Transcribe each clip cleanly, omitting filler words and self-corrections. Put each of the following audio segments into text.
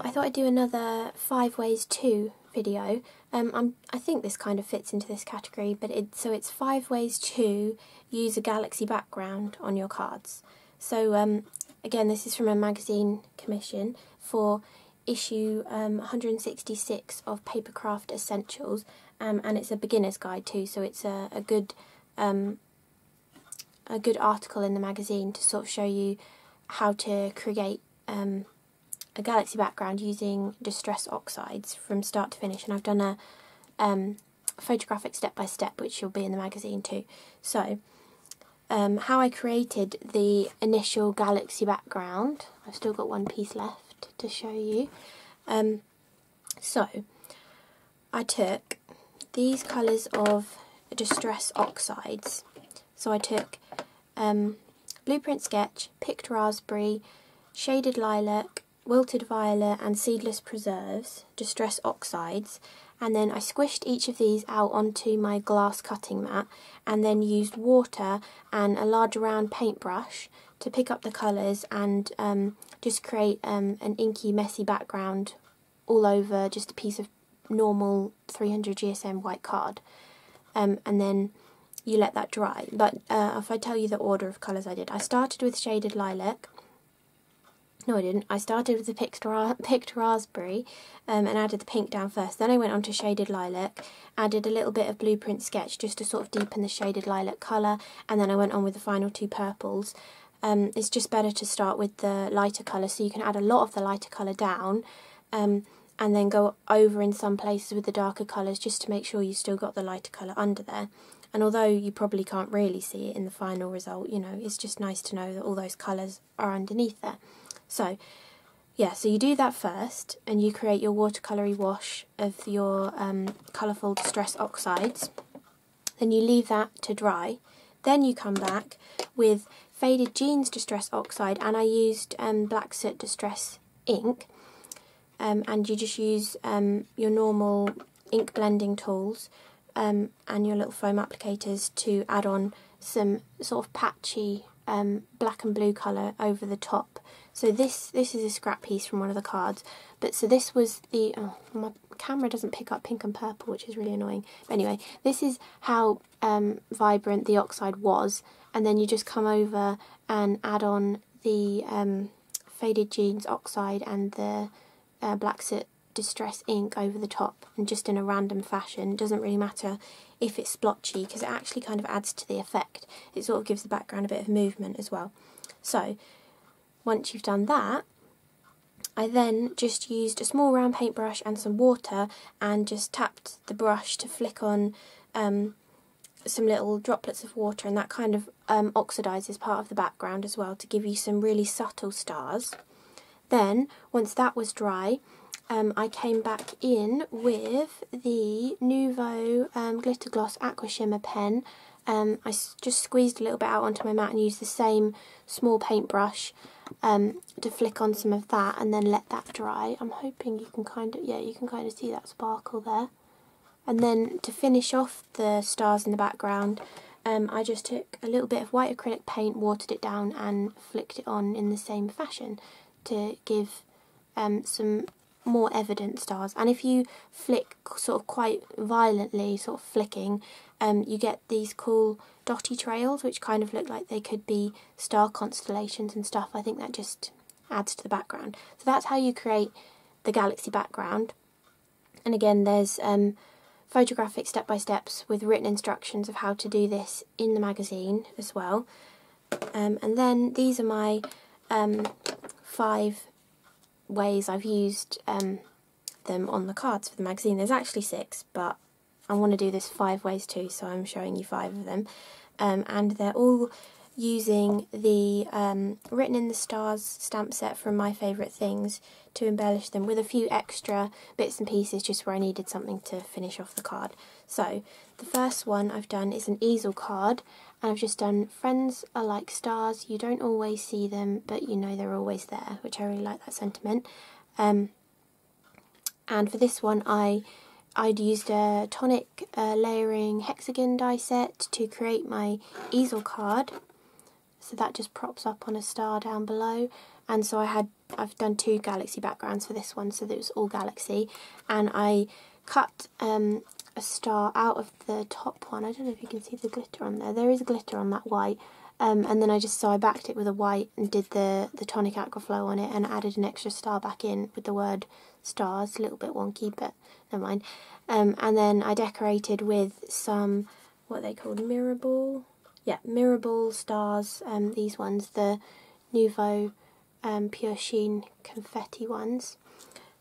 Now I thought I'd do another 5 ways to video. I think this kind of fits into this category, but it's 5 ways to use a galaxy background on your cards. So again, this is from a magazine commission for issue 166 of Papercraft Essentials, and it's a beginner's guide too, so it's a good article in the magazine to sort of show you how to create a galaxy background using Distress Oxides from start to finish, and I've done a photographic step-by-step which will be in the magazine too. So how I created the initial galaxy background, I've still got one piece left to show you. So I took these colours of Distress Oxides. So I took Blueprint Sketch, Picked Raspberry, Shaded Lilac, Wilted Violet and Seedless Preserves, Distress Oxides, and then I squished each of these out onto my glass cutting mat and then used water and a large round paintbrush to pick up the colours and just create an inky messy background all over just a piece of normal 300 GSM white card, and then you let that dry. But if I tell you the order of colours I did, I started with Shaded Lilac. No, I didn't. I started with the Picked Raspberry and added the pink down first. Then I went on to Shaded Lilac, added a little bit of Blueprint Sketch just to sort of deepen the Shaded Lilac colour, and then I went on with the final 2 purples. It's just better to start with the lighter colour, so you can add a lot of the lighter colour down and then go over in some places with the darker colours just to make sure you've still got the lighter colour under there. And although you probably can't really see it in the final result, you know, it's just nice to know that all those colours are underneath there. So, yeah, so you do that first, and you create your watercolour wash of your colourful Distress Oxides. Then you leave that to dry. Then you come back with Faded Jeans Distress Oxide, and I used Black Soot Distress ink. And you just use your normal ink blending tools and your little foam applicators to add on some sort of patchy black and blue colour over the top. So this is a scrap piece from one of the cards, but so this was the, my camera doesn't pick up pink and purple, which is really annoying. But anyway, this is how vibrant the oxide was, and then you just come over and add on the Faded Jeans Oxide and the Black Soot Distress ink over the top, and just in a random fashion. It doesn't really matter if it's splotchy, because it actually kind of adds to the effect. It sort of gives the background a bit of movement as well. So once you've done that, I then just used a small round paintbrush and some water and just tapped the brush to flick on some little droplets of water, and that kind of oxidises part of the background as well to give you some really subtle stars. Then, once that was dry, I came back in with the Nuvo Glitter Gloss Aqua Shimmer pen. I just squeezed a little bit out onto my mat and used the same small paintbrush to flick on some of that and then let that dry. I'm hoping you can kind of see that sparkle there. And then to finish off the stars in the background, I just took a little bit of white acrylic paint, watered it down and flicked it on in the same fashion to give some more evident stars. And if you flick sort of quite violently, sort of flicking, you get these cool dotty trails which kind of look like they could be star constellations and stuff. I think that just adds to the background. So that's how you create the galaxy background. And again, there's photographic step-by-steps with written instructions of how to do this in the magazine as well. And then these are my 5 ways I've used them on the cards for the magazine. There's actually 6, but I want to do this 5 ways too, so I'm showing you 5 of them. And they're all using the Written in the Stars stamp set from My Favourite Things to embellish them with a few extra bits and pieces just where I needed something to finish off the card. So the first one I've done is an easel card, and I've just done "Friends are like stars, you don't always see them, but you know they're always there," which I really like that sentiment. And for this one I'd used a tonic layering hexagon die set to create my easel card. So that just props up on a star down below, and so I had I've done 2 galaxy backgrounds for this one, so that it was all galaxy, and I cut a star out of the top one. I don't know if you can see the glitter on there. There is glitter on that white, and then I backed it with a white and did the tonic aquaflow on it and added an extra star back in with the word stars. A little bit wonky, but never mind. And then I decorated with some, what are they called, mirror ball? Yeah, mirror ball stars, these ones, the Nuvo Pure Sheen confetti ones.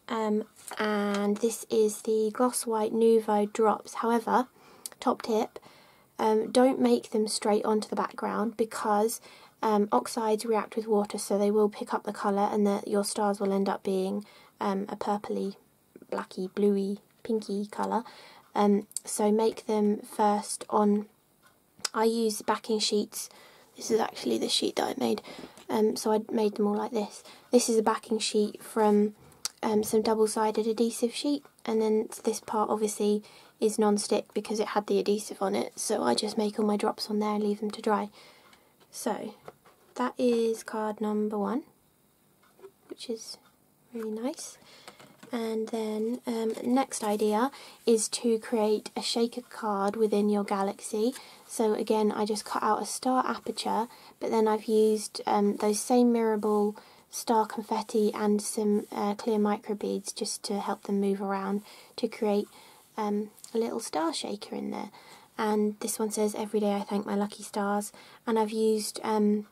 And this is the Gloss White Nuvo drops. However, top tip, don't make them straight onto the background, because oxides react with water, so they will pick up the colour, and your stars will end up being a purpley, blacky, bluey, pinky colour. So make them first on, I use backing sheets. This is actually the sheet that I made, so I made them all like this. This is a backing sheet from some double-sided adhesive sheet, and then this part obviously is non-stick because it had the adhesive on it, so I just make all my drops on there and leave them to dry. So that is card number 1, which is really nice. And then next idea is to create a shaker card within your galaxy. So again, I just cut out a star aperture, but then I've used those same mirror ball star confetti and some clear micro beads just to help them move around to create a little star shaker in there. And this one says, "Every day I thank my lucky stars," and I've used the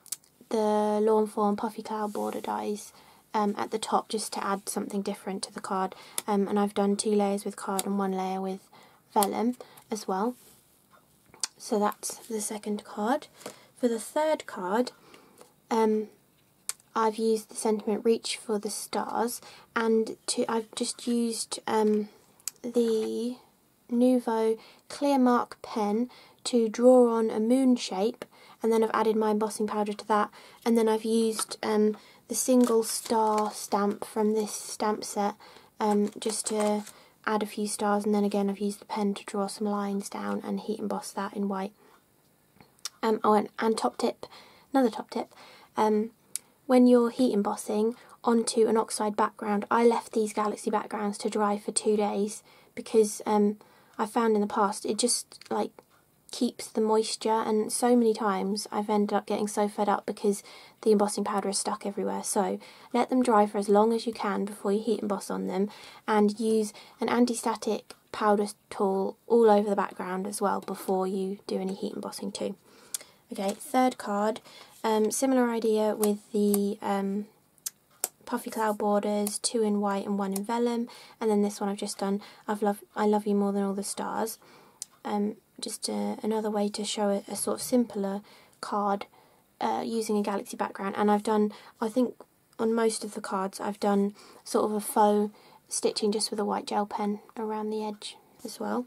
Lawn Fawn Puffy Cloud border dies at the top just to add something different to the card, and I've done 2 layers with card and 1 layer with vellum as well. So that's the second card. For the third card, I've used the Sentiment Reach for the stars, and I've just used the Nuvo Clear Mark pen to draw on a moon shape, and then I've added my embossing powder to that, and then I've used the single star stamp from this stamp set just to add a few stars, and then again I've used the pen to draw some lines down and heat emboss that in white. And top tip, another top tip, when you're heat embossing onto an oxide background, I left these galaxy backgrounds to dry for 2 days because I found in the past it just like keeps the moisture, and so many times I've ended up getting so fed up because the embossing powder is stuck everywhere. So let them dry for as long as you can before you heat emboss on them, and use an anti-static powder tool all over the background as well before you do any heat embossing too. Okay, third card, similar idea with the Puffy Cloud borders, 2 in white and 1 in vellum, and then this one I've just done I Love You More Than All the Stars. Just another way to show a sort of simpler card using a galaxy background. And I've done, I think on most of the cards, I've done sort of a faux stitching just with a white gel pen around the edge as well.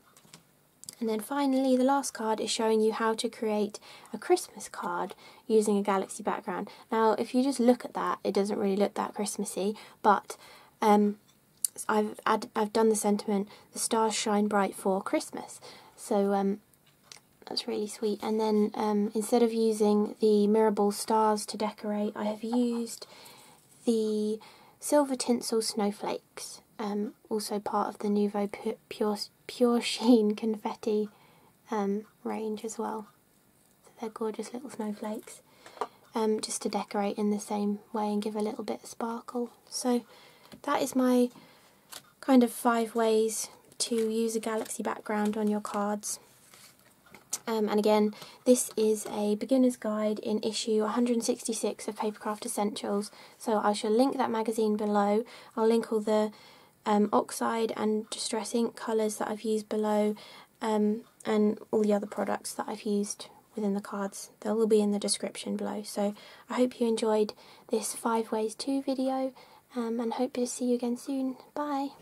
And then finally, the last card is showing you how to create a Christmas card using a galaxy background. Now, if you just look at that, it doesn't really look that Christmassy, but I've done the sentiment, "The stars shine bright for Christmas." So that's really sweet. And then instead of using the mirror ball stars to decorate, I have used the silver tinsel snowflakes, also part of the Nuvo Pure Sheen confetti range as well. So they're gorgeous little snowflakes, just to decorate in the same way and give a little bit of sparkle. So that is my kind of 5 ways to use a galaxy background on your cards. And again, this is a beginner's guide in issue 166 of Papercraft Essentials, so I shall link that magazine below. I'll link all the oxide and distress ink colours that I've used below, and all the other products that I've used within the cards. They'll all be in the description below. So I hope you enjoyed this 5 ways to video, and hope to see you again soon. Bye!